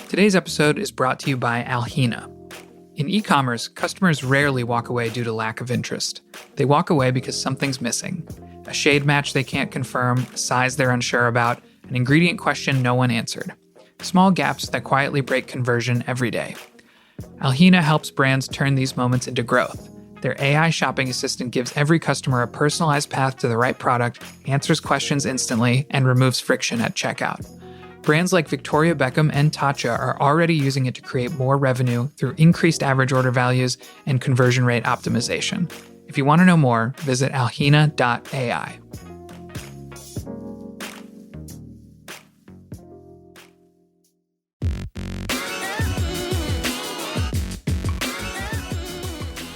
Today's episode is brought to you by Alhina. In e-commerce, customers rarely walk away due to lack of interest. They walk away because something's missing. A shade match they can't confirm, a size they're unsure about, an ingredient question no one answered. Small gaps that quietly break conversion every day. Alhina helps brands turn these moments into growth. Their AI shopping assistant gives every customer a personalized path to the right product, answers questions instantly, and removes friction at checkout. Brands like Victoria Beckham and Tatcha are already using it to create more revenue through increased average order values and conversion rate optimization. If you want to know more, visit alhina.ai.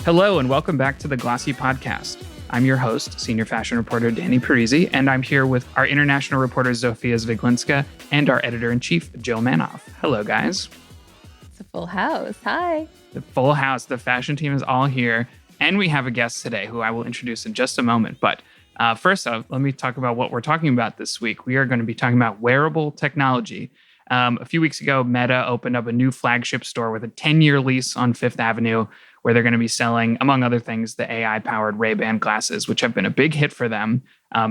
Hello, and welcome back to the Glossy Podcast. I'm your host, senior fashion reporter Danny Parisi, and I'm here with our international reporter Zofia Zwieglinska and our editor-in-chief, Jill Manoff. Hello, guys. It's a full house. Hi. The full house. The fashion team is all here, and we have a guest today who I will introduce in just a moment. But first off, let me talk about what we're talking about this week. We are going to be talking about wearable technology. A few weeks ago, Meta opened up a new flagship store with a 10-year lease on Fifth Avenue, where they're going to be selling, among other things, the AI-powered Ray-Ban glasses, which have been a big hit for them.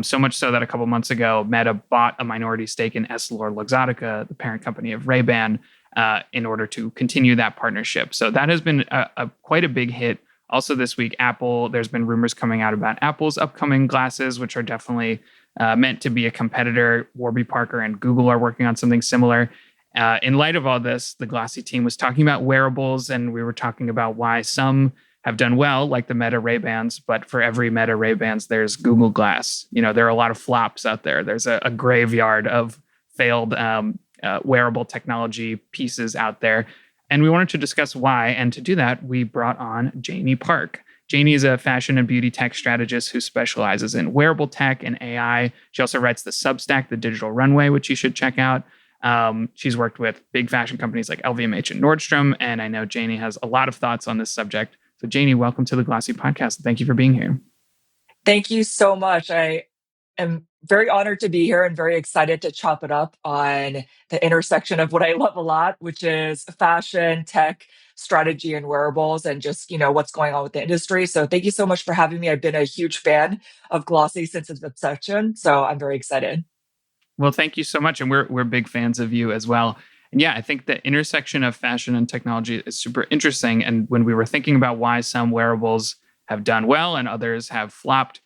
So much so that a couple months ago, Meta bought a minority stake in EssilorLuxottica, the parent company of Ray-Ban, in order to continue that partnership. So that has been quite a big hit. Also this week, Apple, there's been rumors coming out about Apple's upcoming glasses, which are definitely meant to be a competitor. Warby Parker and Google are working on something similar. In light of all this, the Glossy team was talking about wearables, and we were talking about why some have done well, like the Meta Ray-Bans, but for every Meta Ray-Bans, there's Google Glass. You know, there are a lot of flops out there. There's a graveyard of failed wearable technology pieces out there. And we wanted to discuss why. And to do that, we brought on Janey Park. Janey is a fashion and beauty tech strategist who specializes in wearable tech and AI. She also writes the Substack, The Digital Runway, which you should check out. She's worked with big fashion companies like LVMH and Nordstrom, and I know Janey has a lot of thoughts on this subject. So Janey, welcome to the Glossy Podcast. Thank you for being here. Thank you so much. I am very honored to be here and very excited to chop it up on the intersection of what I love a lot, which is fashion, tech, strategy, and wearables, and just, what's going on with the industry. So thank you so much for having me. I've been a huge fan of Glossy since its inception, so I'm very excited. Well, thank you so much. And we're big fans of you as well. And yeah, I think the intersection of fashion and technology is super interesting. And when we were thinking about why some wearables have done well and others have flopped,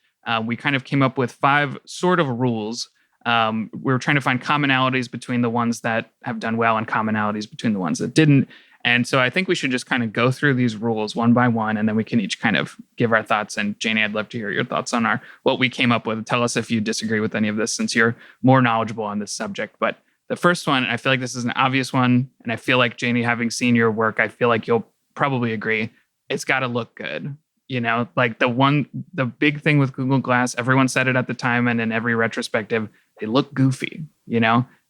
we kind of came up with 5 sort of rules. We were trying to find commonalities between the ones that have done well and commonalities between the ones that didn't. And so I think we should just kind of go through these rules one by one, and then we can each kind of give our thoughts. And Janey, I'd love to hear your thoughts on what we came up with. Tell us if you disagree with any of this, since you're more knowledgeable on this subject. But the first one, I feel like this is an obvious one, and I feel like, Janey, having seen your work, I feel like you'll probably agree. It's got to look good. Like the big thing with Google Glass, everyone said it at the time, and in every retrospective, they look goofy,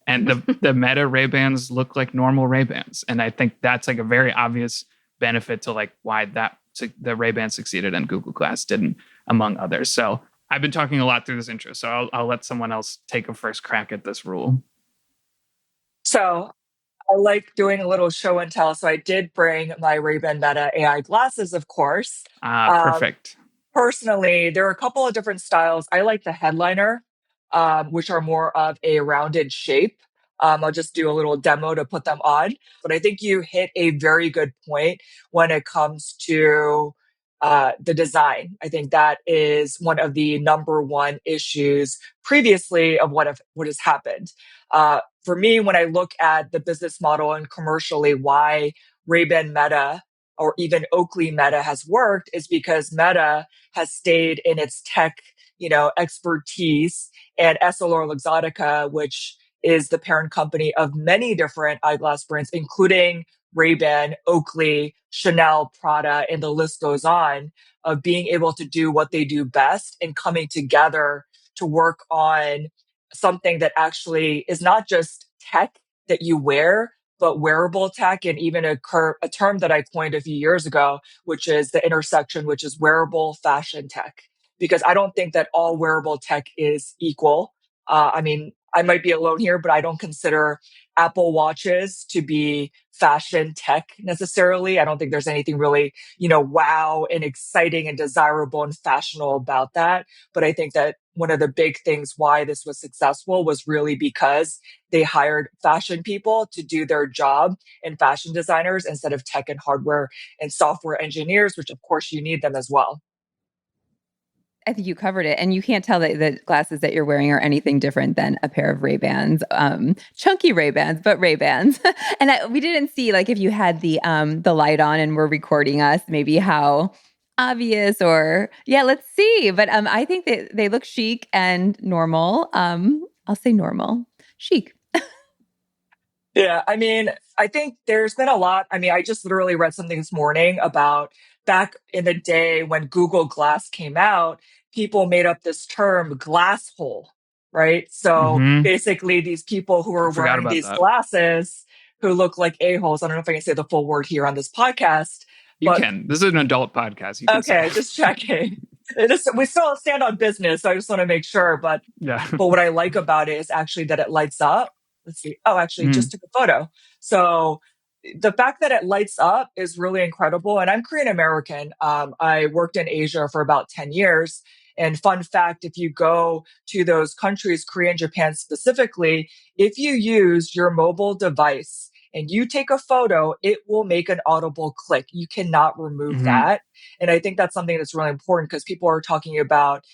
And the Meta Ray-Bans look like normal Ray-Bans. And I think that's like a very obvious benefit to like why the Ray-Ban succeeded and Google Glass didn't, among others. So I've been talking a lot through this intro, so I'll let someone else take a first crack at this rule. So I like doing a little show and tell. So I did bring my Ray-Ban Meta AI glasses, of course. Perfect. Personally, there are a couple of different styles. I like the headliner, which are more of a rounded shape. I'll just do a little demo to put them on. But I think you hit a very good point when it comes to the design. I think that is one of the number one issues previously of what has happened. For me, when I look at the business model and commercially why Ray-Ban Meta or even Oakley Meta has worked is because Meta has stayed in its tech, expertise, and EssilorLuxottica, which is the parent company of many different eyeglass brands, including Ray-Ban, Oakley, Chanel, Prada, and the list goes on, of being able to do what they do best and coming together to work on something that actually is not just tech that you wear, but wearable tech, and even a term that I coined a few years ago, which is the intersection, which is wearable fashion tech. Because I don't think that all wearable tech is equal. I might be alone here, but I don't consider Apple Watches to be fashion tech necessarily. I don't think there's anything really, wow and exciting and desirable and fashionable about that. But I think that one of the big things why this was successful was really because they hired fashion people to do their job and fashion designers instead of tech and hardware and software engineers, which of course you need them as well. I think you covered it. And you can't tell that the glasses that you're wearing are anything different than a pair of Ray-Bans, chunky Ray-Bans, but Ray-Bans. And we didn't see like if you had the light on and were recording us, maybe how obvious or let's see. But I think that they look chic and normal. I'll say normal, chic. Yeah, I mean, I think there's been a lot. I mean, I just literally read something this morning about back in the day when Google Glass came out, people made up this term glass hole, right? So Hmm. basically, these people who I are forgot wearing about these that. glasses who look like a-holes. I don't know if I can say the full word here on this podcast, You but can. This is an adult podcast. You can say. okay, just checking. We still stand on business, so I just want to make sure. Yeah. But what I like about it is actually that it lights up. Let's see. Oh, actually, Mm. just took a photo. So the fact that it lights up is really incredible. And I'm Korean American. I worked in Asia for about 10 years. And fun fact, if you go to those countries, Korea and Japan specifically, if you use your mobile device and you take a photo, it will make an audible click. You cannot remove Hmm. that. And I think that's something that's really important because people are talking about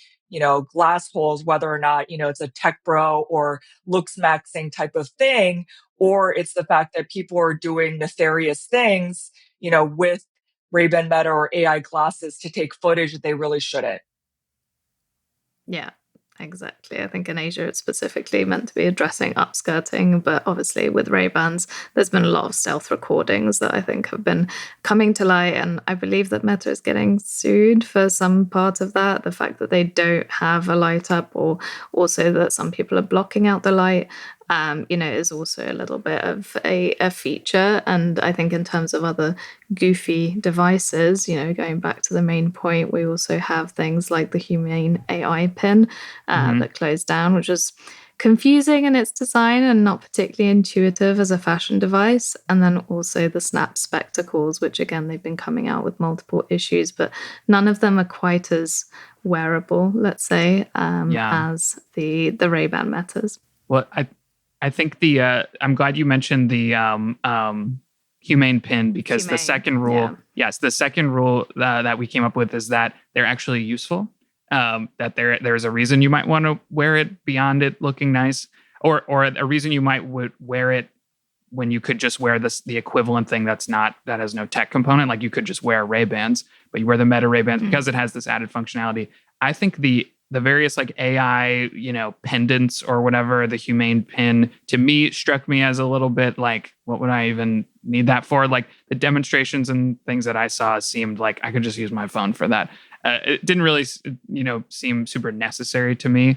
glass holes, whether or not, it's a tech bro or looks maxing type of thing, or it's the fact that people are doing nefarious things, with Ray-Ban Meta or AI glasses to take footage that they really shouldn't. Yeah, exactly. I think in Asia it's specifically meant to be addressing upskirting, but obviously with Ray-Bans, there's been a lot of stealth recordings that I think have been coming to light, and I believe that Meta is getting sued for some part of that. The fact that they don't have a light up, or also that some people are blocking out the light. Is also a little bit of a feature. And I think in terms of other goofy devices, going back to the main point, we also have things like the Humane AI pin that closed down, which is confusing in its design and not particularly intuitive as a fashion device. And then also the Snap Spectacles, which again, they've been coming out with multiple issues, but none of them are quite as wearable, let's say, as the Ray-Ban Metas. Well, I think I'm glad you mentioned the humane pin because the second rule, the second rule that we came up with is that they're actually useful. That there's a reason you might want to wear it beyond it looking nice, or a reason you might wear it when you could just wear the equivalent thing that has no tech component. Like you could just wear Ray-Bans, but you wear the Meta Ray-Bans because it has this added functionality. I think the various like AI, pendants or whatever, the humane pin to me struck me as a little bit like, what would I even need that for? Like the demonstrations and things that I saw seemed like I could just use my phone for that. It didn't really, seem super necessary to me.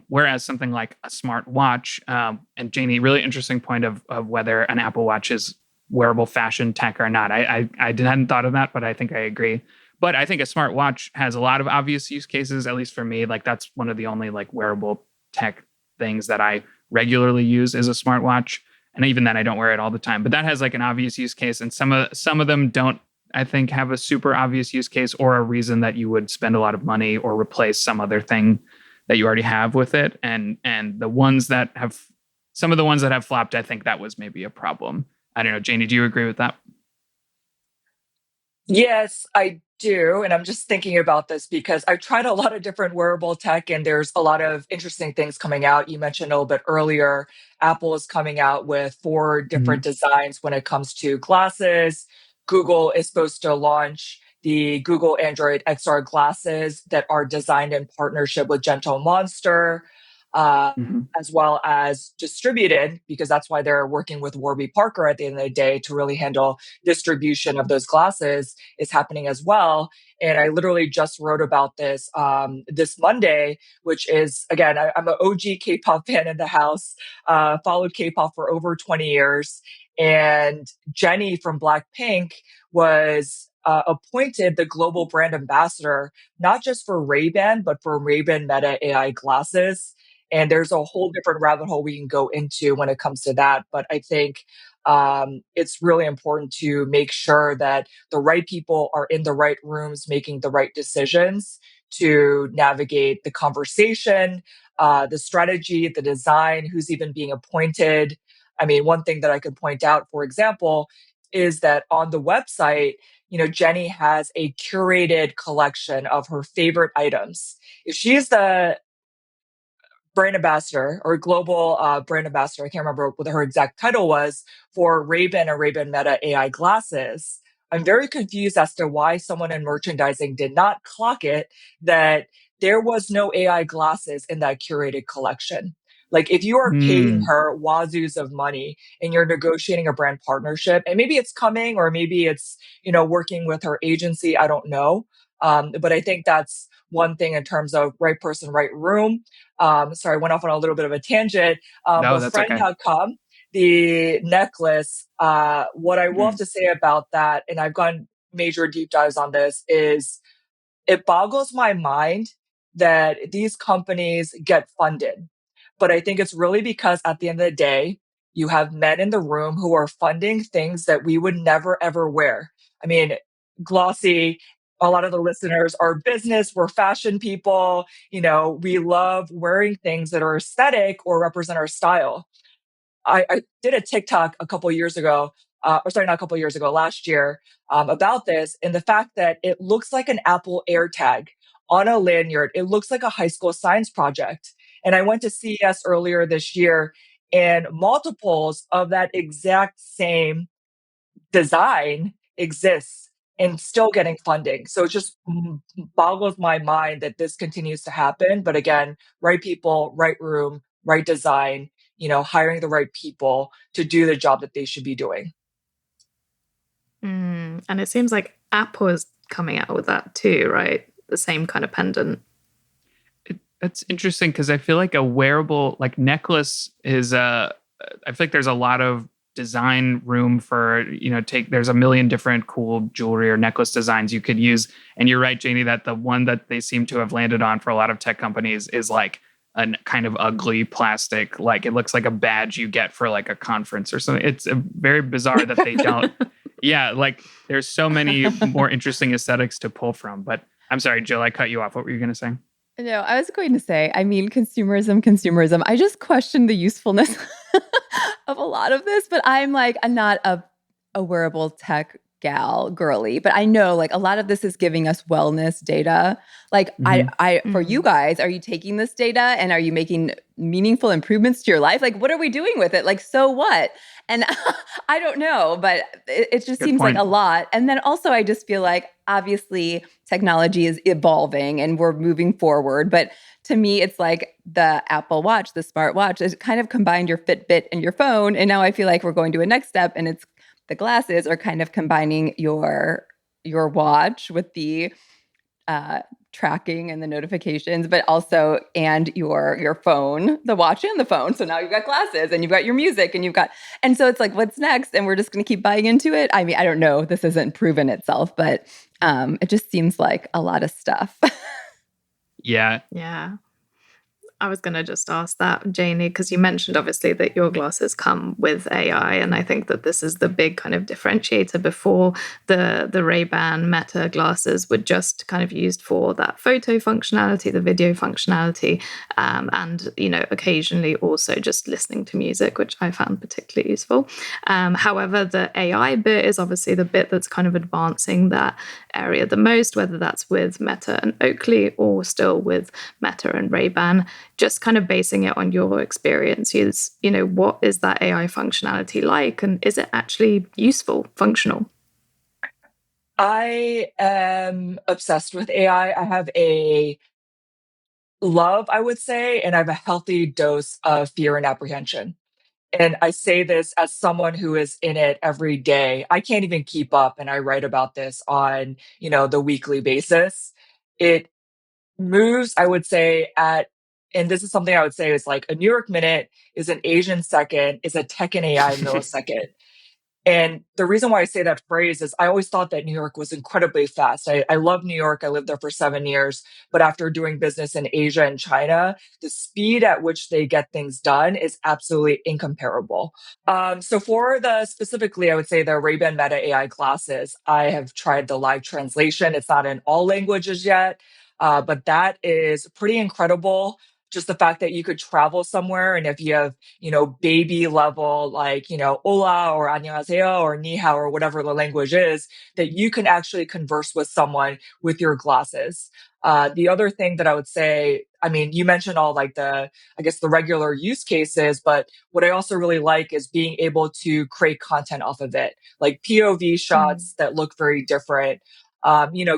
Whereas something like a smart watch, and Janey, really interesting point of whether an Apple Watch is wearable fashion tech or not. I hadn't thought of that, but I think I agree. But I think a smart watch has a lot of obvious use cases, at least for me. Like that's one of the only like wearable tech things that I regularly use is a smart watch. And even then I don't wear it all the time, but that has like an obvious use case. And some of them don't, I think, have a super obvious use case or a reason that you would spend a lot of money or replace some other thing that you already have with it. And the ones that have, some of the ones that have flopped, I think that was maybe a problem. I don't know, Janey, do you agree with that? Yes, I do. And I'm just thinking about this because I've tried a lot of different wearable tech and there's a lot of interesting things coming out. You mentioned a little bit earlier, Apple is coming out with 4 different designs when it comes to glasses. Google is supposed to launch the Google Android XR glasses that are designed in partnership with Gentle Monster. As well as distributed, because that's why they're working with Warby Parker at the end of the day to really handle distribution of those glasses is happening as well. And I literally just wrote about this this Monday, which is, again, I'm an OG K-pop fan in the house, followed K-pop for over 20 years. And Jennie from Blackpink was appointed the global brand ambassador, not just for Ray-Ban, but for Ray-Ban Meta AI glasses. And there's a whole different rabbit hole we can go into when it comes to that. But I think it's really important to make sure that the right people are in the right rooms making the right decisions to navigate the conversation, the strategy, the design, who's even being appointed. I mean, one thing that I could point out, for example, is that on the website, Jenny has a curated collection of her favorite items. If she's the brand ambassador or global brand ambassador, I can't remember what her exact title was, for Ray-Ban and Ray-Ban Meta AI glasses, I'm very confused as to why someone in merchandising did not clock it that there was no AI glasses in that curated collection. Like, if you are paying her wazoos of money and you're negotiating a brand partnership, and maybe it's coming or maybe it's, working with her agency, I don't know. But I think that's one thing in terms of right person, right room. Sorry, I went off on a little bit of a tangent. No, But that's okay. friend.com, the necklace, what I will have to say about that, and I've gone major deep dives on this, is it boggles my mind that these companies get funded. But I think it's really because at the end of the day, you have men in the room who are funding things that we would never, ever wear. I mean, Glossy, a lot of the listeners are business, we're fashion people. We love wearing things that are aesthetic or represent our style. I did a TikTok a couple years ago, or sorry, not a couple years ago, last year, about this, and the fact that it looks like an Apple AirTag on a lanyard. It looks like a high school science project. And I went to CES earlier this year, and multiples of that exact same design exists and still getting funding. So it just boggles my mind that this continues to happen. But again, right people, right room, right design, hiring the right people to do the job that they should be doing. And it seems like Apple is coming out with that too, right? The same kind of pendant. That's interesting because I feel like a wearable necklace is I feel like there's a lot of design room for, there's a million different cool jewelry or necklace designs you could use. And you're right, Janey, that the one that they seem to have landed on for a lot of tech companies is like a kind of ugly plastic, like it looks like a badge you get for like a conference or something. It's very bizarre that they don't. Yeah, like there's so many more interesting aesthetics to pull from. But I'm sorry, Jill, I cut you off. What were you going to say? No, I was going to say, consumerism. I just question the usefulness of a lot of this, but I'm not a wearable tech girly, but I know like a lot of this is giving us wellness data. Like for you guys, are you taking this data and are you making meaningful improvements to your life? Like, what are we doing with it? Like, so what? And I don't know, but it just seems like a lot. And then also I just feel like obviously technology is evolving and we're moving forward. But to me, it's like the Apple Watch, the smartwatch, it kind of combined your Fitbit and your phone. And now I feel like we're going to a next step and it's the glasses are kind of combining your watch with the tracking and the notifications, but also and your phone, the watch and the phone. So now you've got glasses and you've got your music and so it's like, what's next? And we're just going to keep buying into it. I mean, I don't know. This isn't proven itself, but it just seems like a lot of stuff. Yeah. Yeah. I was going to just ask that, Janey, because you mentioned obviously that your glasses come with AI, and I think that this is the big kind of differentiator. Before, the Ray-Ban Meta glasses were just kind of used for that photo functionality, the video functionality, and occasionally also just listening to music, which I found particularly useful. However, the AI bit is obviously the bit that's kind of advancing that area the most, whether that's with Meta and Oakley or still with Meta and Ray-Ban. Just kind of basing it on your experiences, what is that AI functionality like? And is it actually useful, functional? I am obsessed with AI. I have a love, I would say, and I have a healthy dose of fear and apprehension. And I say this as someone who is in it every day. I can't even keep up. And I write about this on, the weekly basis. It moves, I would say, and this is something I would say is like a New York minute is an Asian second, is a tech and AI millisecond. And the reason why I say that phrase is I always thought that New York was incredibly fast. I love New York. I lived there for 7 years. But after doing business in Asia and China, the speed at which they get things done is absolutely incomparable. So for specifically, I would say the Ray-Ban Meta AI glasses, I have tried the live translation. It's not in all languages yet, but that is pretty incredible. Just the fact that you could travel somewhere, and if you have, baby level, like, hola or annyeonghaseyo or ni hao or whatever the language is, that you can actually converse with someone with your glasses. The other thing that I would say, I mean, you mentioned all like the regular use cases, but what I also really like is being able to create content off of it, like POV shots that look very different.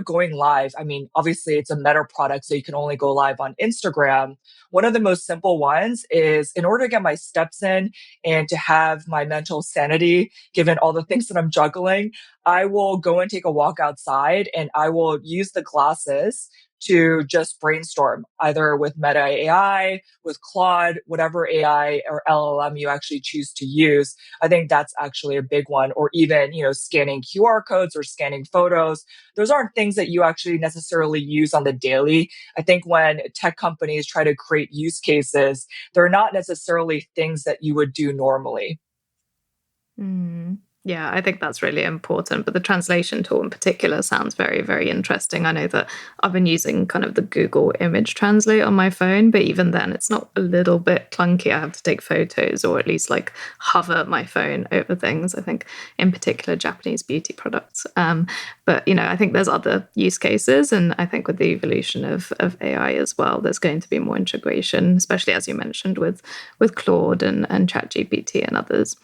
Going live. I mean, obviously it's a Meta product, so you can only go live on Instagram. One of the most simple ones is, in order to get my steps in and to have my mental sanity, given all the things that I'm juggling, I will go and take a walk outside and I will use the glasses to just brainstorm, either with Meta AI, with Claude, whatever AI or LLM you actually choose to use. I think that's actually a big one. Or even, scanning QR codes or scanning photos. Those aren't things that you actually necessarily use on the daily. I think when tech companies try to create use cases, they're not necessarily things that you would do normally. Yeah, I think that's really important. But the translation tool in particular sounds very, very interesting. I know that I've been using kind of the Google image translate on my phone, but even then it's not a little bit clunky. I have to take photos or at least like hover my phone over things. I think in particular Japanese beauty products. But, I think there's other use cases. And I think with the evolution of AI as well, there's going to be more integration, especially as you mentioned with Claude and ChatGPT and others.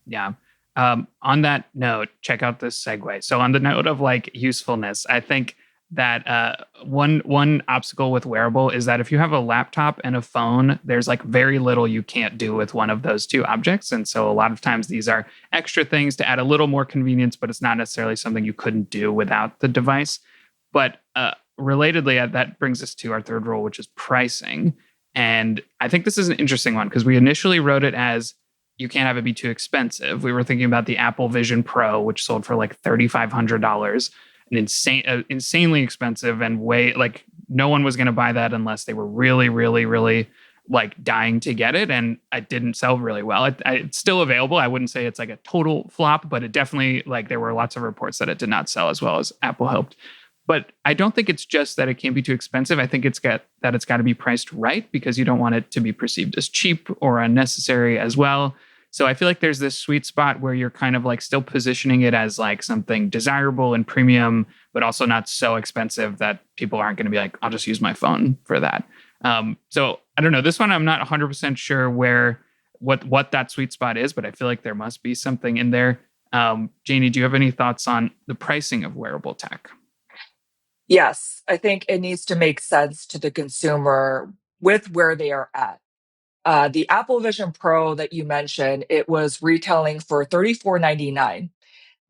Yeah. On that note, check out this segue. So on the note of like usefulness, I think that one obstacle with Wearable is that if you have a laptop and a phone, there's like very little you can't do with one of those two objects. And so a lot of times these are extra things to add a little more convenience, but it's not necessarily something you couldn't do without the device. But relatedly, that brings us to our third rule, which is pricing. And I think this is an interesting one because we initially wrote it as you can't have it be too expensive. We were thinking about the Apple Vision Pro, which sold for like $3,500, insanely expensive, and way like no one was going to buy that unless they were really, really, really like dying to get it. And it didn't sell really well. It's still available. I wouldn't say it's like a total flop, but it definitely, like, there were lots of reports that it did not sell as well as Apple hoped. But I don't think it's just that it can't be too expensive. I think it's got to be priced right, because you don't want it to be perceived as cheap or unnecessary as well. So I feel like there's this sweet spot where you're kind of like still positioning it as like something desirable and premium, but also not so expensive that people aren't going to be like, I'll just use my phone for that. So I don't know. This one, I'm not 100% sure what that sweet spot is, but I feel like there must be something in there. Janey, do you have any thoughts on the pricing of wearable tech? Yes, I think it needs to make sense to the consumer with where they are at. The Apple Vision Pro that you mentioned, it was retailing for $34.99.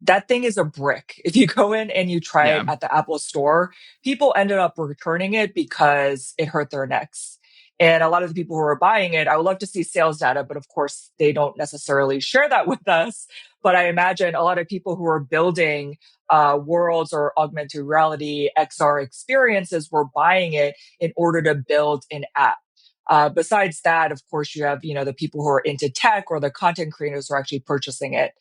That thing is a brick. If you go in and you try it at the Apple store, people ended up returning it because it hurt their necks. And a lot of the people who are buying it, I would love to see sales data, but of course they don't necessarily share that with us. But I imagine a lot of people who are building worlds or augmented reality XR experiences were buying it in order to build an app. Besides that, of course, you have, the people who are into tech or the content creators who are actually purchasing it.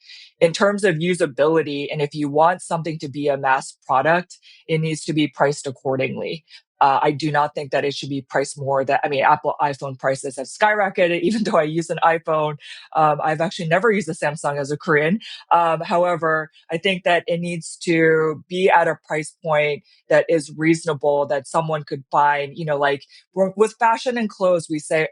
In terms of usability, and if you want something to be a mass product, it needs to be priced accordingly. I do not think that it should be priced more Apple iPhone prices have skyrocketed, even though I use an iPhone. I've actually never used a Samsung as a Korean. However, I think that it needs to be at a price point that is reasonable, that someone could find, like with fashion and clothes, we say,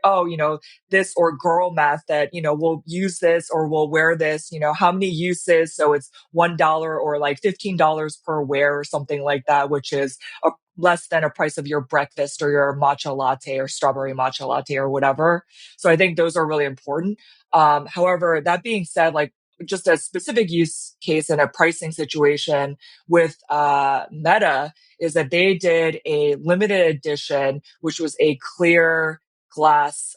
this or girl math that, we'll use this or we'll wear this, how many uses. So it's $1 or like $15 per wear or something like that, which is less than a price of your breakfast or your matcha latte or strawberry matcha latte or whatever. So I think those are really important. However, that being said, like just a specific use case in a pricing situation with Meta is that they did a limited edition, which was a clear glass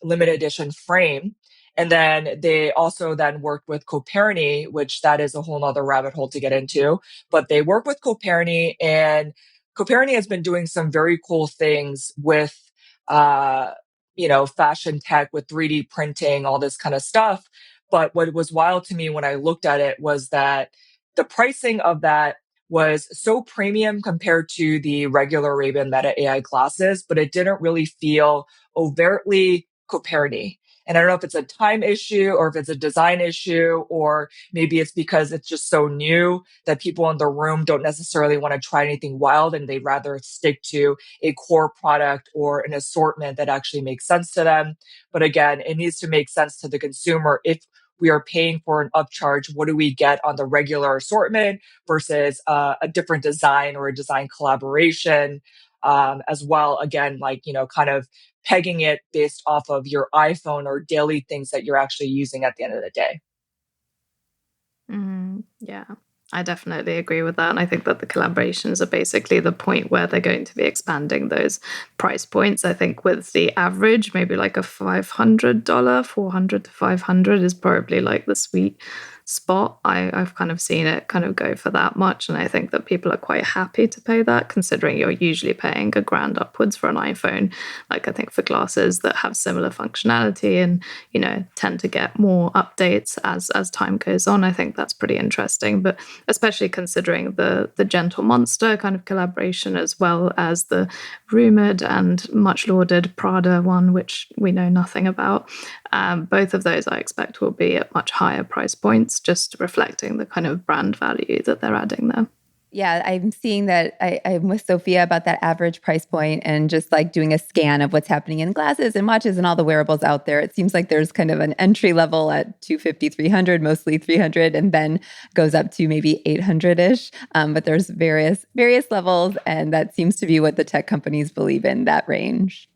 limited edition frame. And then they also then worked with Coperni, which that is a whole nother rabbit hole to get into. But they work with Coperni, and Coperni has been doing some very cool things with, fashion tech, with 3D printing, all this kind of stuff. But what was wild to me when I looked at it was that the pricing of that was so premium compared to the regular Ray-Ban Meta AI glasses, but it didn't really feel overtly Coperni. And I don't know if it's a time issue or if it's a design issue, or maybe it's because it's just so new that people in the room don't necessarily want to try anything wild and they'd rather stick to a core product or an assortment that actually makes sense to them. But again, it needs to make sense to the consumer. If we are paying for an upcharge, what do we get on the regular assortment versus a different design or a design collaboration? As well, again, kind of pegging it based off of your iPhone or daily things that you're actually using at the end of the day. Yeah, I definitely agree with that. And I think that the collaborations are basically the point where they're going to be expanding those price points. I think with the average, maybe like a $500, $400 to $500 is probably like the sweet spot. I've kind of seen it kind of go for that much. And I think that people are quite happy to pay that, considering you're usually paying $1,000 upwards for an iPhone. Like I think for glasses that have similar functionality and, tend to get more updates as time goes on. I think that's pretty interesting. But especially considering the Gentle Monster kind of collaboration, as well as the rumored and much lauded Prada one, which we know nothing about. Both of those I expect will be at much higher price points, just reflecting the kind of brand value that they're adding there. Yeah, I'm seeing that. I'm with Zofia about that average price point, and just like doing a scan of what's happening in glasses and watches and all the wearables out there. It seems like there's kind of an entry level at $250, $300, mostly $300, and then goes up to maybe $800-ish. But there's various levels, and that seems to be what the tech companies believe in, that range.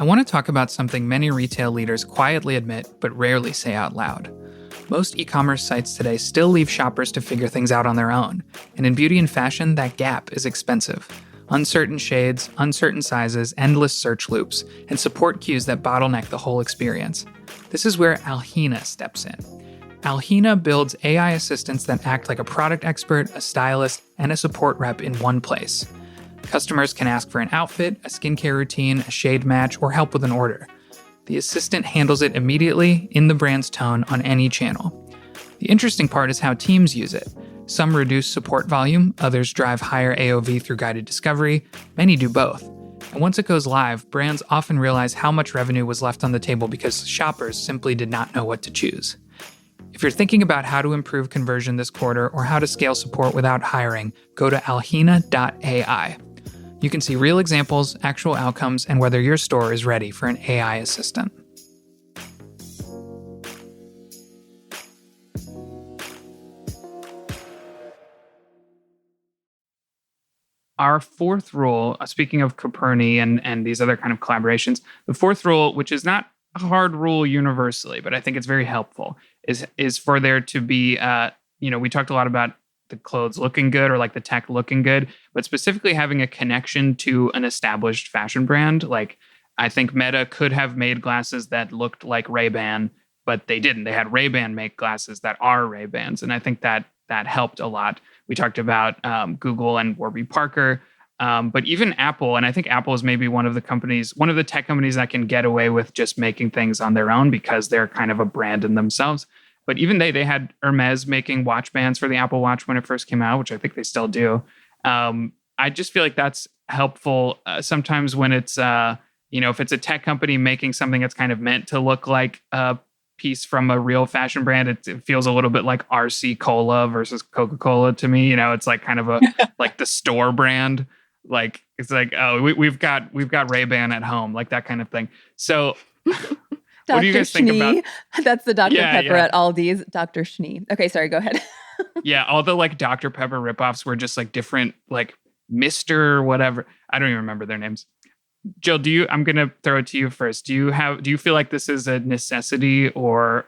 I want to talk about something many retail leaders quietly admit but rarely say out loud. Most e-commerce sites today still leave shoppers to figure things out on their own, and in beauty and fashion, that gap is expensive. Uncertain shades, uncertain sizes, endless search loops, and support queues that bottleneck the whole experience. This is where Alhina steps in. Alhina builds AI assistants that act like a product expert, a stylist, and a support rep in one place. Customers can ask for an outfit, a skincare routine, a shade match, or help with an order. The assistant handles it immediately, in the brand's tone, on any channel. The interesting part is how teams use it. Some reduce support volume, others drive higher AOV through guided discovery, many do both. And once it goes live, brands often realize how much revenue was left on the table because shoppers simply did not know what to choose. If you're thinking about how to improve conversion this quarter or how to scale support without hiring, go to alhina.ai. You can see real examples, actual outcomes, and whether your store is ready for an AI assistant. Our fourth rule, speaking of Coperni and these other kind of collaborations, the fourth rule, which is not a hard rule universally, but I think it's very helpful, is for there to be, we talked a lot about the clothes looking good or like the tech looking good, but specifically having a connection to an established fashion brand. Like I think Meta could have made glasses that looked like Ray-Ban, but they didn't. They had Ray-Ban make glasses that are Ray-Bans. And I think that helped a lot. We talked about Google and Warby Parker, but even Apple. And I think Apple is maybe one of the tech companies that can get away with just making things on their own because they're kind of a brand in themselves. But even they had Hermes making watch bands for the Apple Watch when it first came out, which I think they still do. I just feel like that's helpful sometimes when it's, if it's a tech company making something that's kind of meant to look like a piece from a real fashion brand, it feels a little bit like RC Cola versus Coca-Cola to me. It's like kind of a like the store brand. Like it's like, oh, we've got Ray-Ban at home, like that kind of thing. So. What do you guys think about? That's the Dr. Pepper at Aldi's, Dr. Schnee. Okay, sorry, go ahead. Yeah, all the like Dr. Pepper ripoffs were just like different, like Mr. whatever. I don't even remember their names. Jill, I'm gonna throw it to you first. Do you feel like this is a necessity or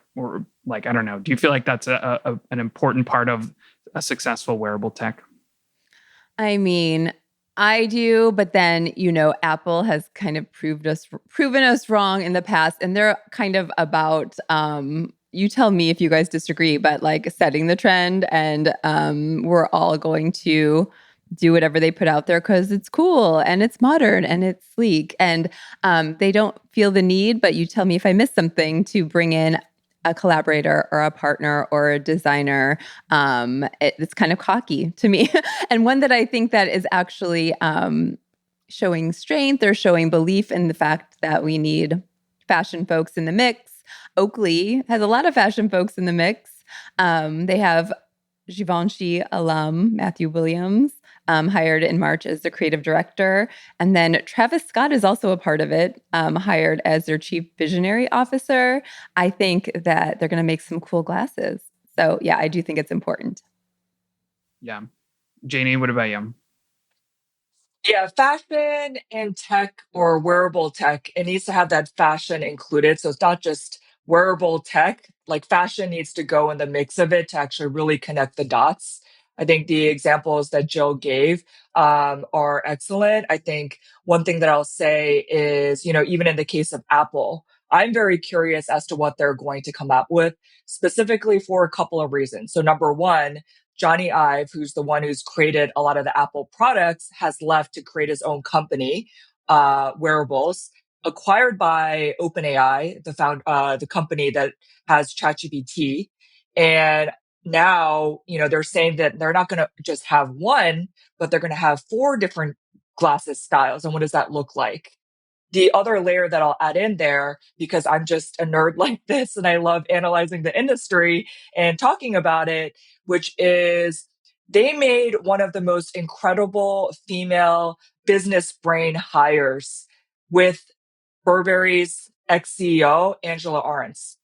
like, I don't know, do you feel like that's an important part of a successful wearable tech? I mean, I do, but then, Apple has kind of proven us wrong in the past, and they're kind of about you tell me if you guys disagree, but like setting the trend, and we're all going to do whatever they put out there because it's cool and it's modern and it's sleek, and they don't feel the need, but you tell me if I miss something, to bring in a collaborator or a partner or a designer. It's kind of cocky to me. And one that I think that is actually showing strength or showing belief in the fact that we need fashion folks in the mix. Oakley has a lot of fashion folks in the mix. They have Givenchy alum Matthew Williams, hired in March as the creative director. And then Travis Scott is also a part of it, hired as their chief visionary officer. I think that they're going to make some cool glasses. So yeah, I do think it's important. Yeah. Janey, what about you? Yeah, fashion and tech or wearable tech, it needs to have that fashion included. So it's not just wearable tech, like fashion needs to go in the mix of it to actually really connect the dots. I think the examples that Jill gave are excellent. I think one thing that I'll say is, even in the case of Apple, I'm very curious as to what they're going to come up with, specifically for a couple of reasons. So number one, Johnny Ive, who's the one who's created a lot of the Apple products, has left to create his own company, Wearables, acquired by OpenAI, the company that has ChatGPT. And now, they're saying that they're not going to just have one, but they're going to have 4 different glasses styles. And what does that look like? The other layer that I'll add in there, because I'm just a nerd like this and I love analyzing the industry and talking about it, which is they made one of the most incredible female business brain hires with Burberry's ex-CEO, Angela Ahrendts.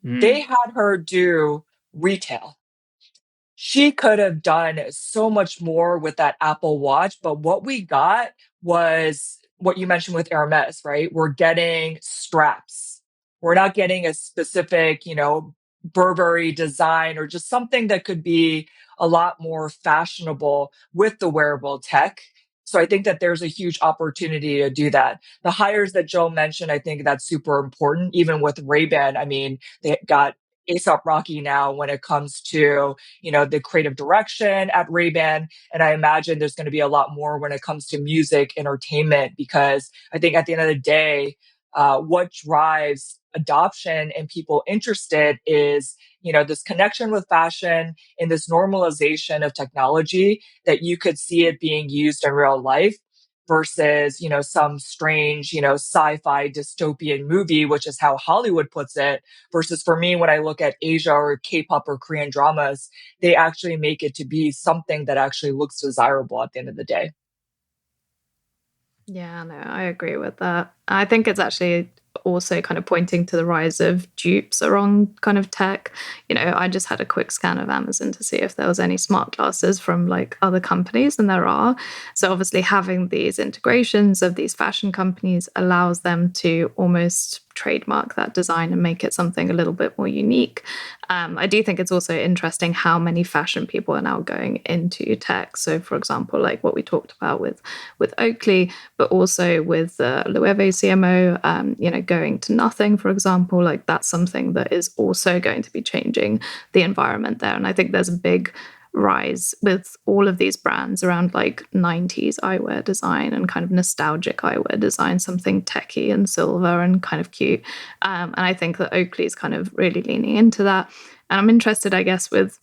They had her do retail. She could have done so much more with that Apple Watch, but what we got was what you mentioned with Hermes, right? We're getting straps. We're not getting a specific, Burberry design or just something that could be a lot more fashionable with the wearable tech. So I think that there's a huge opportunity to do that. The hires that Joe mentioned, I think that's super important. Even with Ray-Ban, I mean, they got A$AP Rocky now when it comes to, the creative direction at Ray-Ban. And I imagine there's going to be a lot more when it comes to music, entertainment, because I think at the end of the day, what drives adoption and people interested is, this connection with fashion and this normalization of technology that you could see it being used in real life versus, some strange, sci-fi dystopian movie, which is how Hollywood puts it. Versus for me, when I look at Asia or K-pop or Korean dramas, they actually make it to be something that actually looks desirable at the end of the day. Yeah, no, I agree with that. I think it's actually also kind of pointing to the rise of dupes around kind of tech. I just had a quick scan of Amazon to see if there was any smart glasses from like other companies, and there are. So obviously having these integrations of these fashion companies allows them to almost trademark that design and make it something a little bit more unique. I do think it's also interesting how many fashion people are now going into tech. So, for example, like what we talked about with Oakley, but also with Loewe CMO, going to nothing, for example, like that's something that is also going to be changing the environment there. And I think there's a big rise with all of these brands around like 90s eyewear design and kind of nostalgic eyewear design, something techy and silver and kind of cute. And I think that Oakley is kind of really leaning into that. And I'm interested, I guess, with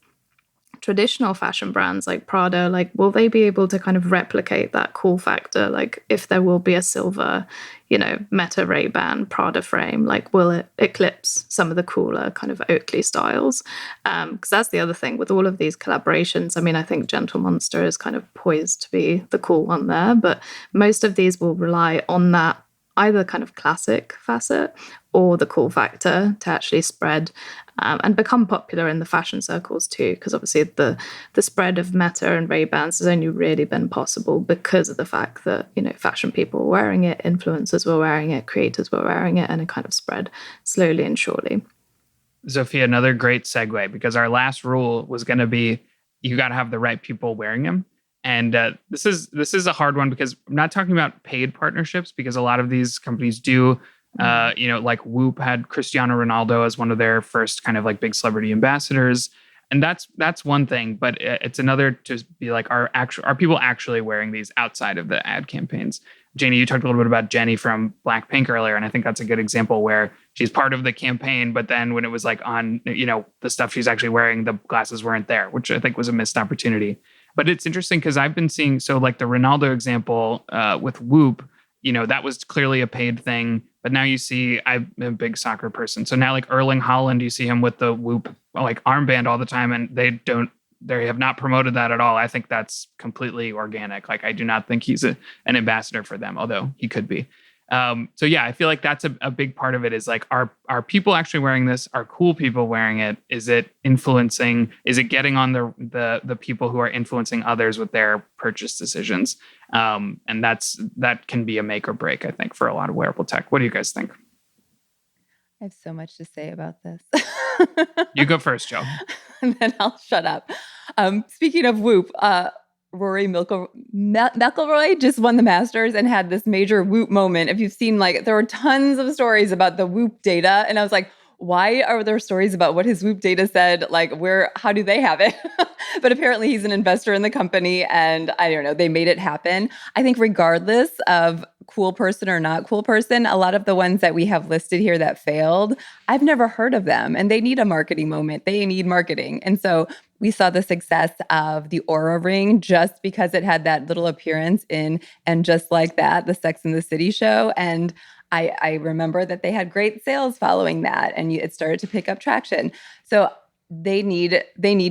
traditional fashion brands like Prada, like will they be able to kind of replicate that cool factor? Like if there will be a silver, Meta Ray-Ban Prada frame, like will it eclipse some of the cooler kind of Oakley styles? Because that's the other thing with all of these collaborations. I mean, I think Gentle Monster is kind of poised to be the cool one there, but most of these will rely on that either kind of classic facet or the cool factor to actually spread and become popular in the fashion circles too, because obviously the spread of Meta and Ray-Bans has only really been possible because of the fact that, fashion people were wearing it, influencers were wearing it, creators were wearing it, and it kind of spread slowly and surely. Zofia, another great segue, because our last rule was going to be you got to have the right people wearing them. And this is a hard one because I'm not talking about paid partnerships, because a lot of these companies do, like Whoop had Cristiano Ronaldo as one of their first kind of like big celebrity ambassadors. And that's one thing, but it's another to be like, are people actually wearing these outside of the ad campaigns? Janey, you talked a little bit about Jenny from Blackpink earlier, and I think that's a good example where she's part of the campaign, but then when it was like on, the stuff she's actually wearing, the glasses weren't there, which I think was a missed opportunity. But it's interesting because I've been seeing, so like the Ronaldo example with Whoop, that was clearly a paid thing. But now you see, I'm a big soccer person. So now like Erling Haaland, you see him with the Whoop like armband all the time, and they have not promoted that at all. I think that's completely organic. Like I do not think he's an ambassador for them, although he could be. So yeah, I feel like that's a big part of it is like, are people actually wearing this? Are cool people wearing it? Is it influencing? Is it getting on the people who are influencing others with their purchase decisions? And that can be a make or break, I think, for a lot of wearable tech. What do you guys think? I have so much to say about this. You go first, Joe. And then I'll shut up. Speaking of Whoop, Rory McIlroy just won the Masters and had this major Whoop moment. If you've seen, like, there were tons of stories about the Whoop data. And I was like, why are there stories about what his Whoop data said? Like, how do they have it? But apparently he's an investor in the company, and I don't know, they made it happen. I think regardless of cool person or not cool person, a lot of the ones that we have listed here that failed, I've never heard of them, and they need a marketing moment. They need marketing. And so we saw the success of the Aura Ring just because it had that little appearance in And Just Like That, the Sex and the City show. And I remember that they had great sales following that, and it started to pick up traction. So they need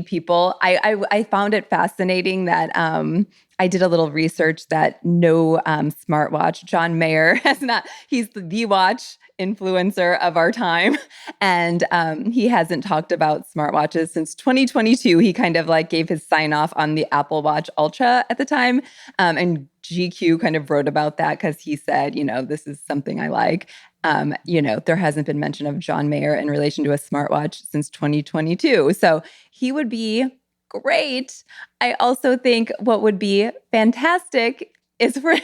people. I found it fascinating that I did a little research that no smartwatch, John Mayer has not. He's the watch influencer of our time, and he hasn't talked about smartwatches since 2022. He kind of like gave his sign off on the Apple Watch Ultra at the time, and GQ kind of wrote about that because he said, this is something I like. There hasn't been mention of John Mayer in relation to a smartwatch since 2022. So he would be great. I also think what would be fantastic is for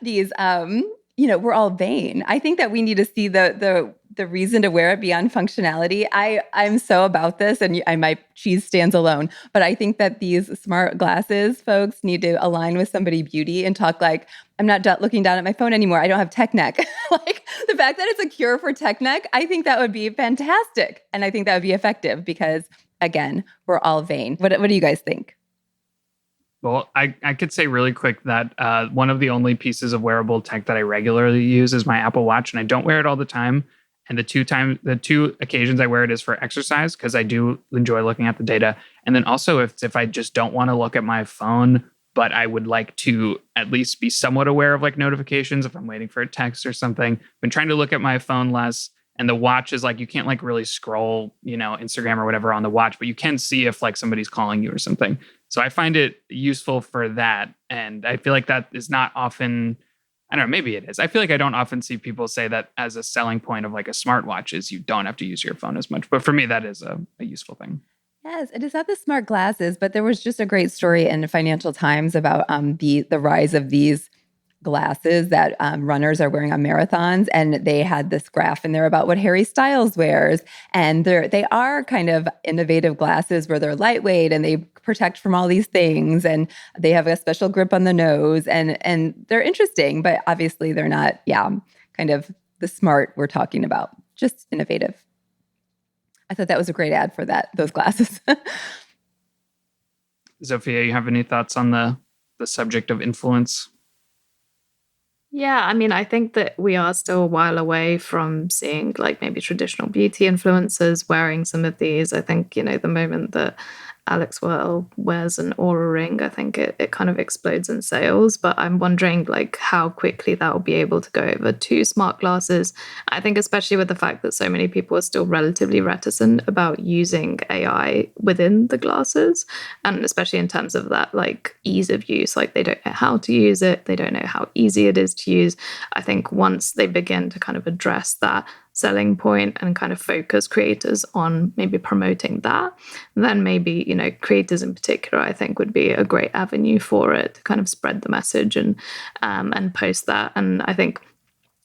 these, we're all vain. I think that we need to see the reason to wear it beyond functionality. I'm so about this, and my cheese stands alone. But I think that these smart glasses folks need to align with somebody beauty and talk like, I'm not looking down at my phone anymore. I don't have tech neck. Like the fact that it's a cure for tech neck, I think that would be fantastic. And I think that would be effective because, again, we're all vain. What do you guys think? Well, I could say really quick that one of the only pieces of wearable tech that I regularly use is my Apple Watch, and I don't wear it all the time. And the two occasions I wear it is for exercise because I do enjoy looking at the data. And then also if I just don't want to look at my phone, but I would like to at least be somewhat aware of like notifications if I'm waiting for a text or something. I've been trying to look at my phone less. And the watch is like, you can't like really scroll, Instagram or whatever on the watch, but you can see if like somebody's calling you or something. So I find it useful for that. And I feel like that is not often, I don't know, maybe it is. I feel like I don't often see people say that as a selling point of like a smartwatch is you don't have to use your phone as much. But for me, that is a useful thing. Yes, it is not the smart glasses, but there was just a great story in the Financial Times about the rise of these glasses that runners are wearing on marathons, and they had this graph in there about what Harry Styles wears, and they are kind of innovative glasses where they're lightweight and they protect from all these things, and they have a special grip on the nose, and they're interesting, but obviously they're not, kind of the smart we're talking about, just innovative. I thought that was a great ad for those glasses. Zofia, you have any thoughts on the subject of influence? Yeah, I mean, I think that we are still a while away from seeing like maybe traditional beauty influencers wearing some of these. I think, the moment that Alex wears an Aura Ring, I think it kind of explodes in sales. But I'm wondering like how quickly that will be able to go over to smart glasses. I think especially with the fact that so many people are still relatively reticent about using AI within the glasses. And especially in terms of that like ease of use, like they don't know how to use it. They don't know how easy it is to use. I think once they begin to kind of address that selling point and kind of focus creators on maybe promoting that, then maybe, creators in particular, I think would be a great avenue for it to kind of spread the message and post that. And I think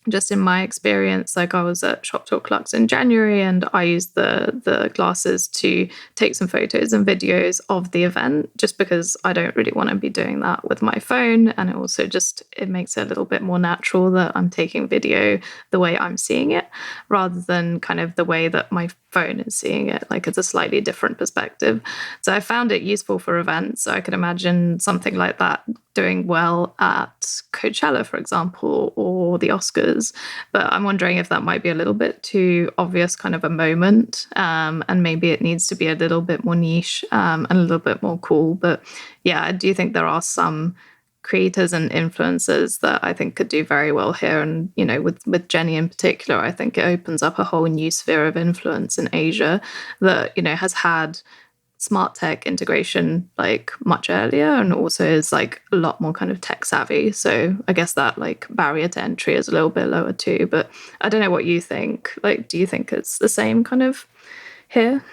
just in my experience, like I was at Shop Talk Lux in January and I used the glasses to take some photos and videos of the event, just because I don't really want to be doing that with my phone. And it also it makes it a little bit more natural that I'm taking video the way I'm seeing it, rather than kind of the way that my phone is seeing it. Like it's a slightly different perspective. So I found it useful for events. So I could imagine something like that doing well at Coachella, for example, or the Oscars. But I'm wondering if that might be a little bit too obvious kind of a moment, and maybe it needs to be a little bit more niche and a little bit more cool. But yeah, I do think there are some creators and influencers that I think could do very well here. And, with Janey in particular, I think it opens up a whole new sphere of influence in Asia that, has had smart tech integration like much earlier and also is like a lot more kind of tech savvy. So I guess that like barrier to entry is a little bit lower too. But I don't know what you think. Like, do you think it's the same kind of here?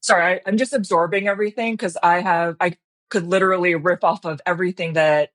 Sorry, I'm just absorbing everything because I could literally rip off of everything that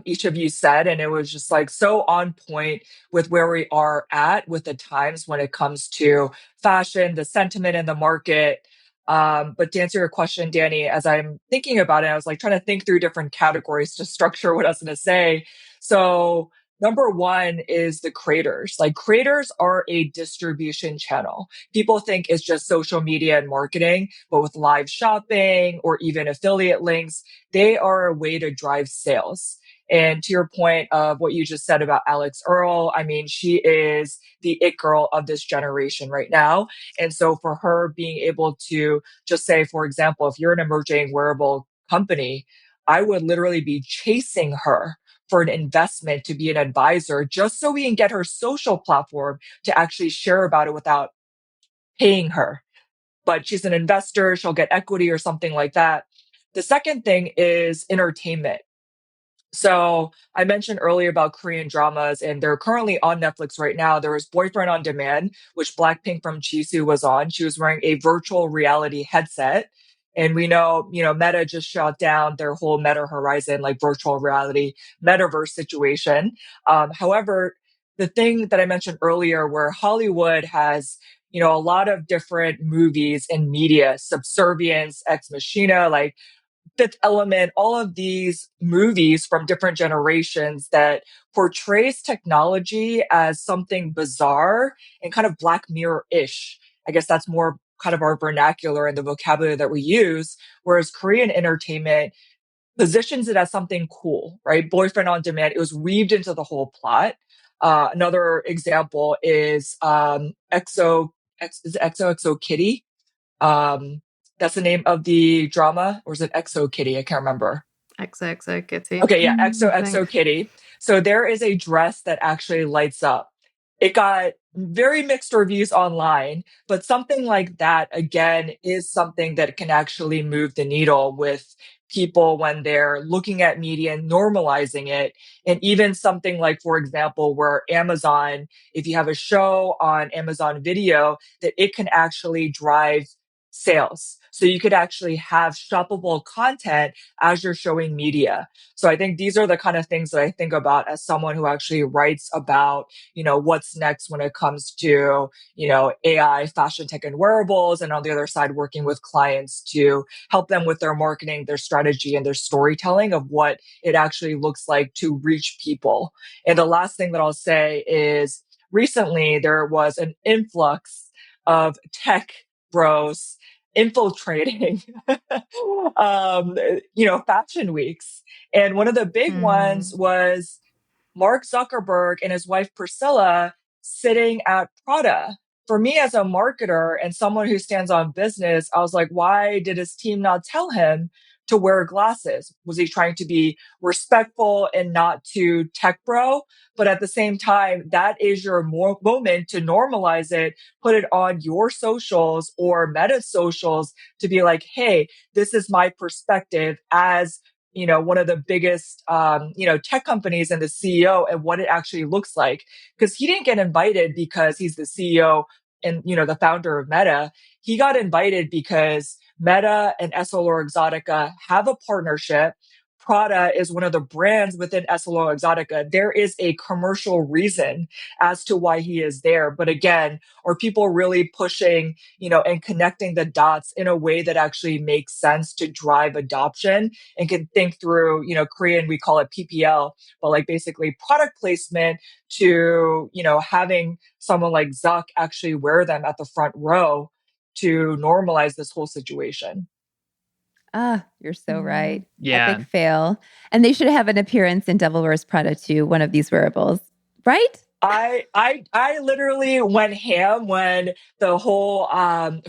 each of you said. And it was just like so on point with where we are at with the times when it comes to fashion, the sentiment in the market. But to answer your question, Danny, as I'm thinking about it, I was like trying to think through different categories to structure what I was going to say. So number one is the creators. Like creators are a distribution channel. People think it's just social media and marketing, but with live shopping or even affiliate links, they are a way to drive sales. And to your point of what you just said about Alex Earl, I mean, she is the it girl of this generation right now. And so for her being able to just say, for example, if you're an emerging wearable company, I would literally be chasing her for an investment to be an advisor just so we can get her social platform to actually share about it without paying her. But she's an investor, she'll get equity or something like that. The second thing is entertainment. So I mentioned earlier about Korean dramas, and they're currently on Netflix right now. There was Boyfriend on Demand, which Blackpink from Jisoo was on. She was wearing a virtual reality headset. And we know, Meta just shut down their whole Meta Horizon, like virtual reality metaverse situation. However, the thing that I mentioned earlier, where Hollywood has, a lot of different movies and media, Subservience, Ex Machina, like Fifth Element, all of these movies from different generations that portrays technology as something bizarre and kind of Black Mirror-ish. I guess that's more kind of our vernacular and the vocabulary that we use. Whereas Korean entertainment positions it as something cool, right? Boyfriend on Demand, it was weaved into the whole plot. Another example is is it XOXO Kitty? That's the name of the drama, or is it XO Kitty? I can't remember. XOXO Kitty. Okay, yeah, XOXO Kitty. So there is a dress that actually lights up. It got very mixed reviews online, but something like that, again, is something that can actually move the needle with people when they're looking at media and normalizing it. And even something like, for example, where Amazon, if you have a show on Amazon Video, that it can actually drive sales. So you could actually have shoppable content as you're showing media. So I think these are the kind of things that I think about as someone who actually writes about, what's next when it comes to, AI, fashion tech and wearables. And on the other side, working with clients to help them with their marketing, their strategy and their storytelling of what it actually looks like to reach people. And the last thing that I'll say is recently there was an influx of tech bros infiltrating, fashion weeks. And one of the big ones was Mark Zuckerberg and his wife Priscilla sitting at Prada. For me as a marketer and someone who stands on business, I was like, why did his team not tell him to wear glasses? Was he trying to be respectful and not too tech bro? But at the same time, that is your moment to normalize it, put it on your socials or Meta socials to be like, hey, this is my perspective as one of the biggest, tech companies and the CEO and what it actually looks like. Because he didn't get invited because he's the CEO and, the founder of Meta. He got invited because Meta and EssilorLuxottica have a partnership. Prada is one of the brands within EssilorLuxottica. There is a commercial reason as to why he is there. But again, are people really pushing, and connecting the dots in a way that actually makes sense to drive adoption and can think through, Korean, we call it PPL, but like basically product placement to, having someone like Zuck actually wear them at the front row to normalize this whole situation. You're so right. Yeah. Epic fail. And they should have an appearance in Devil Wears Prada too, one of these wearables, right? I literally went ham when the whole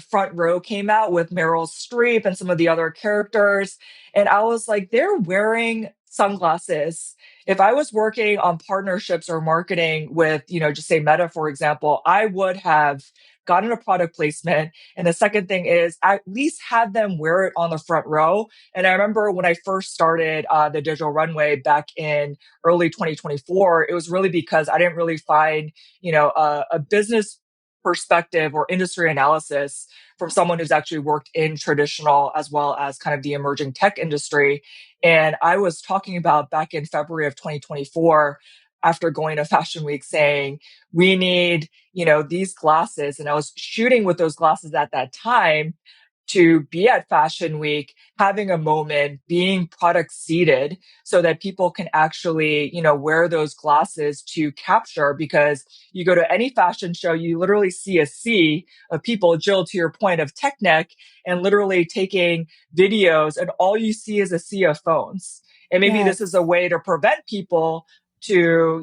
front row came out with Meryl Streep and some of the other characters. And I was like, they're wearing sunglasses. If I was working on partnerships or marketing with, just say Meta, for example, I would have gotten a product placement. And the second thing is at least have them wear it on the front row. And I remember when I first started the digital runway back in early 2024, it was really because I didn't really find, a business perspective or industry analysis from someone who's actually worked in traditional as well as kind of the emerging tech industry. And I was talking about back in February of 2024, after going to Fashion Week saying, we need, these glasses. And I was shooting with those glasses at that time to be at Fashion Week, having a moment, being product seated so that people can actually, wear those glasses to capture, because you go to any fashion show, you literally see a sea of people, Jill, to your point of tech neck, and literally taking videos, and all you see is a sea of phones. And maybe this is a way to prevent people to,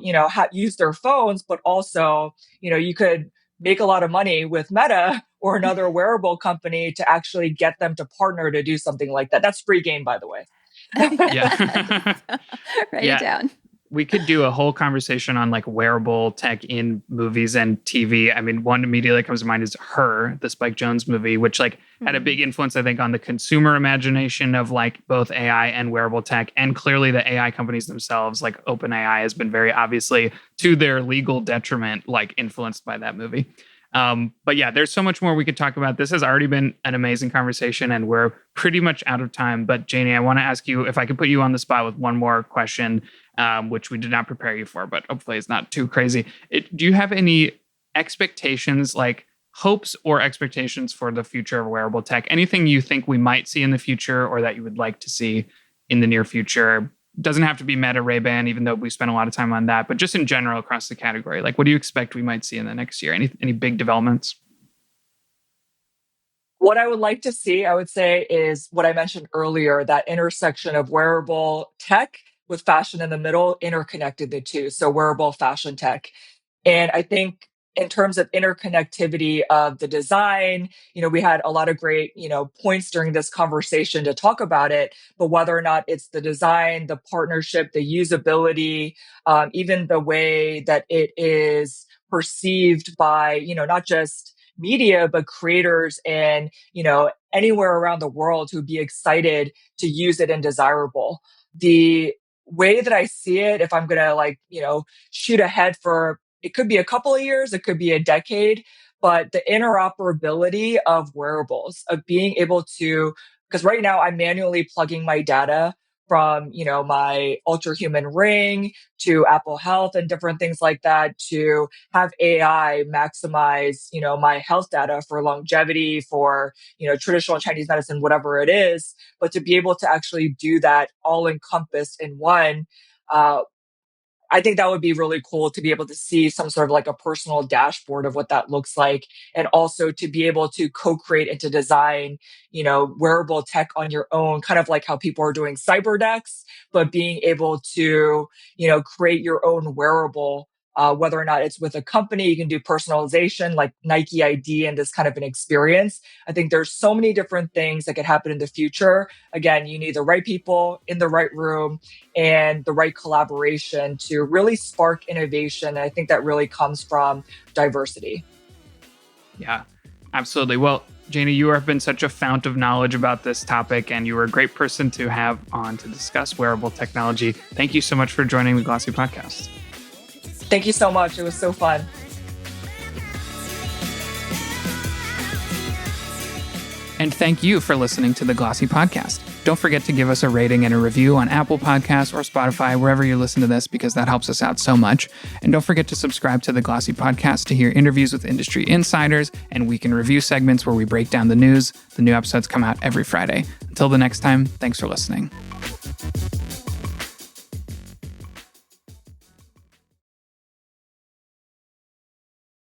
use their phones, but also, you could make a lot of money with Meta or another wearable company to actually get them to partner to do something like that. That's free game, by the way. Yeah. Write it down. We could do a whole conversation on like wearable tech in movies and TV. I mean, one immediately comes to mind is Her, the Spike Jonze movie, which like had a big influence, I think, on the consumer imagination of like both AI and wearable tech. And clearly the AI companies themselves, like OpenAI, has been very obviously to their legal detriment, like influenced by that movie. But yeah, there's so much more we could talk about. This has already been an amazing conversation and we're pretty much out of time. But Janey, I want to ask you if I could put you on the spot with one more question, which we did not prepare you for, but hopefully it's not too crazy. Do you have any expectations, like hopes or expectations for the future of wearable tech? Anything you think we might see in the future or that you would like to see in the near future? Doesn't have to be Meta Ray-Ban, even though we spent a lot of time on that, but just in general across the category. Like, what do you expect we might see in the next year? Any big developments? What I would like to see, I would say, is what I mentioned earlier, that intersection of wearable tech with fashion in the middle, interconnected the two. So wearable fashion tech. And I think in terms of interconnectivity of the design, we had a lot of great, points during this conversation to talk about it, but whether or not it's the design, the partnership, the usability, even the way that it is perceived by, not just media, but creators and, anywhere around the world who'd be excited to use it and desirable. The way that I see it, if I'm going to shoot ahead for, it could be a couple of years, it could be a decade, but the interoperability of wearables, of being able to, because right now I'm manually plugging my data from, my Ultra Human Ring to Apple Health and different things like that, to have AI maximize, my health data for longevity, for, traditional Chinese medicine, whatever it is, but to be able to actually do that all encompassed in one, I think that would be really cool to be able to see some sort of like a personal dashboard of what that looks like. And also to be able to co-create and to design, wearable tech on your own, kind of like how people are doing cyberdecks, but being able to, create your own wearable, whether or not it's with a company, you can do personalization like Nike ID and this kind of an experience. I think there's so many different things that could happen in the future. Again, you need the right people in the right room and the right collaboration to really spark innovation. And I think that really comes from diversity. Yeah, absolutely. Well, Janey, you have been such a fount of knowledge about this topic, and you were a great person to have on to discuss wearable technology. Thank you so much for joining the Glossy Podcast. Thank you so much. It was so fun. And thank you for listening to the Glossy Podcast. Don't forget to give us a rating and a review on Apple Podcasts or Spotify, wherever you listen to this, because that helps us out so much. And don't forget to subscribe to the Glossy Podcast to hear interviews with industry insiders and week in review segments where we break down the news. The new episodes come out every Friday. Until the next time, thanks for listening.